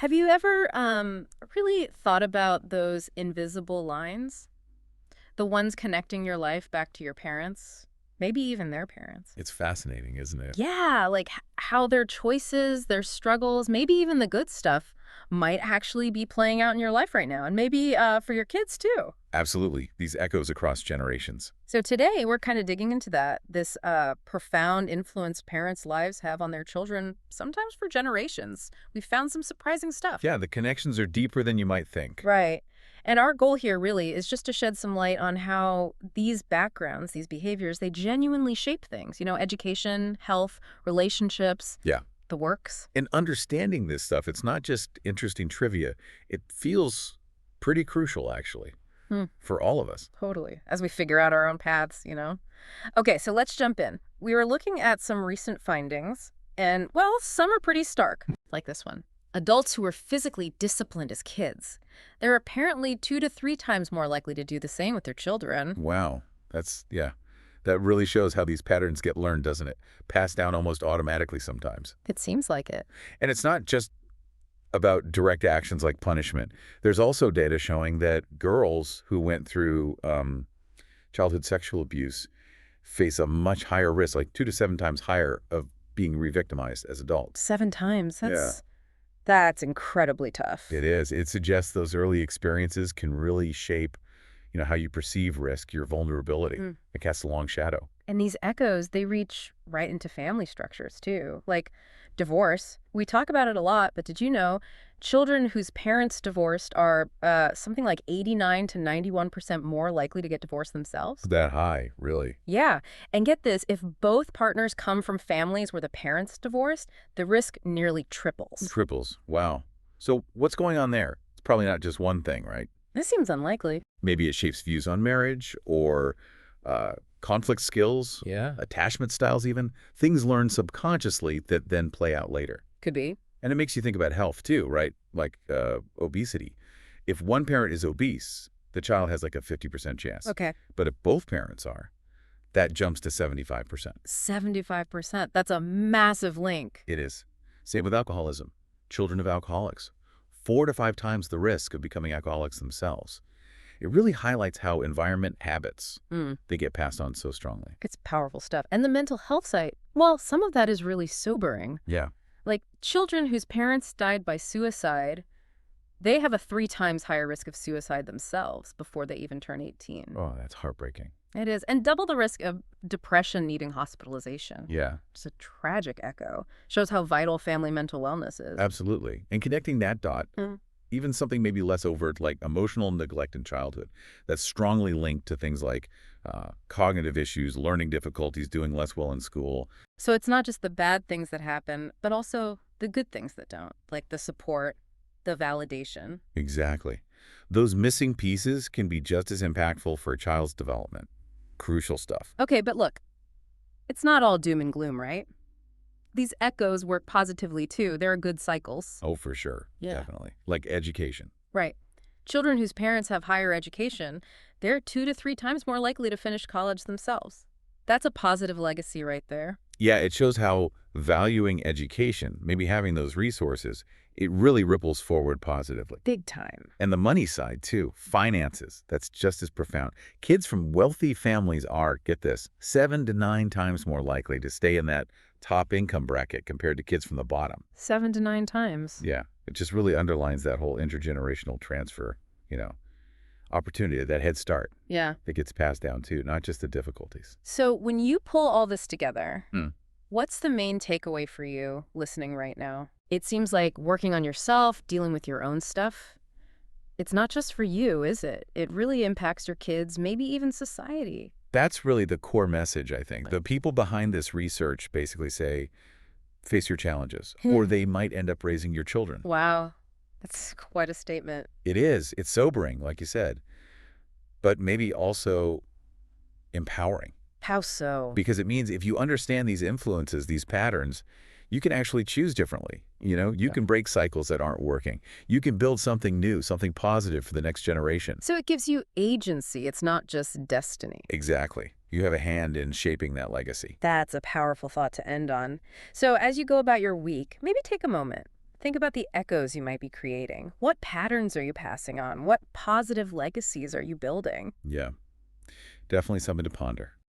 Have you ever really thought about those invisible lines? The ones connecting your life back to your parents, maybe even their parents. It's fascinating, isn't it? Yeah, like how their choices, their struggles, maybe even the good stuff might actually be playing out in your life right now, and maybe for your kids too. Absolutely. These echoes across generations. So today we're kind of digging into that, this profound influence parents' lives have on their children, sometimes for generations. We found some surprising stuff. Yeah, the connections are deeper than you might think. Right. And our goal here really is just to shed some light on how these backgrounds, these behaviors, they genuinely shape things. Education, health, relationships, Yeah. the works. And understanding this stuff, it's not just interesting trivia. It feels pretty crucial, actually, Hmm. for all of us. Totally. As we figure out our own paths. Okay, so let's jump in. We were looking at some recent findings, and, well, some are pretty stark, like this one. Adults who were physically disciplined as kids, they're apparently 2 to 3 times more likely to do the same with their children. Wow. Yeah. That really shows how these patterns get learned, doesn't it? Passed down almost automatically sometimes. It seems like it. And it's not just about direct actions like punishment. There's also data showing that girls who went through childhood sexual abuse face a much higher risk, like 2 to 7 times higher, of being re-victimized as adults. 7 times. Yeah. That's incredibly tough. It is. It suggests those early experiences can really shape, how you perceive risk, your vulnerability. It casts a long shadow. And these echoes, they reach right into family structures, too. Like divorce. We talk about it a lot, but did you know children whose parents divorced are something like 89 to 91% more likely to get divorced themselves? That high, really. Yeah. And get this, if both partners come from families where the parents divorced, the risk nearly triples. Triples. Wow. So what's going on there? It's probably not just one thing, right? This seems unlikely. Maybe it shapes views on marriage or conflict skills, Yeah. attachment styles even, things learned subconsciously that then play out later. Could be. And it makes you think about health too, right? Like obesity. If one parent is obese, the child has like a 50% chance. Okay. But if both parents are, that jumps to 75%. 75%. That's a massive link. It is. Same with alcoholism. Children of alcoholics, 4 to 5 times the risk of becoming alcoholics themselves. It really highlights how environment habits, they get passed on so strongly. It's powerful stuff. And the mental health side, well, some of that is really sobering. Yeah. Like children whose parents died by suicide, they have a 3 times higher risk of suicide themselves before they even turn 18. Oh, that's heartbreaking. It is. And double the risk of depression needing hospitalization. Yeah. It's a tragic echo. Shows how vital family mental wellness is. Absolutely. And connecting that dot, even something maybe less overt like emotional neglect in childhood, that's strongly linked to things like cognitive issues, learning difficulties, doing less well in school. So it's not just the bad things that happen, but also the good things that don't, like the support, the validation. Exactly. Those missing pieces can be just as impactful for a child's development. Crucial stuff. Okay, but look, it's not all doom and gloom, right? These echoes work positively, too. There are good cycles. Oh, for sure. Yeah. Definitely. Like education. Right. Children whose parents have higher education, they're 2 to 3 times more likely to finish college themselves. That's a positive legacy right there. Yeah, it shows how valuing education, maybe having those resources, it really ripples forward positively. Big time. And the money side, too. Finances. That's just as profound. Kids from wealthy families are, get this, 7 to 9 times more likely to stay in that top income bracket compared to kids from the bottom. 7 to 9 times. Yeah, it just really underlines that whole intergenerational transfer, opportunity, that head start Yeah. that gets passed down too, not just the difficulties. So when you pull all this together, Hmm. what's the main takeaway for you listening right now? It seems like working on yourself, dealing with your own stuff, it's not just for you, is it? It really impacts your kids, maybe even society. That's really the core message, I think. The people behind this research basically say, face your challenges, or they might end up raising your children. Wow. That's quite a statement. It is. It's sobering, like you said, but maybe also empowering. How so? Because it means if you understand these influences, these patterns, you can actually choose differently. You can break cycles that aren't working. You can build something new, something positive for the next generation. So it gives you agency. It's not just destiny. Exactly. You have a hand in shaping that legacy. That's a powerful thought to end on. So as you go about your week, maybe take a moment. Think about the echoes you might be creating. What patterns are you passing on? What positive legacies are you building? Yeah, definitely something to ponder.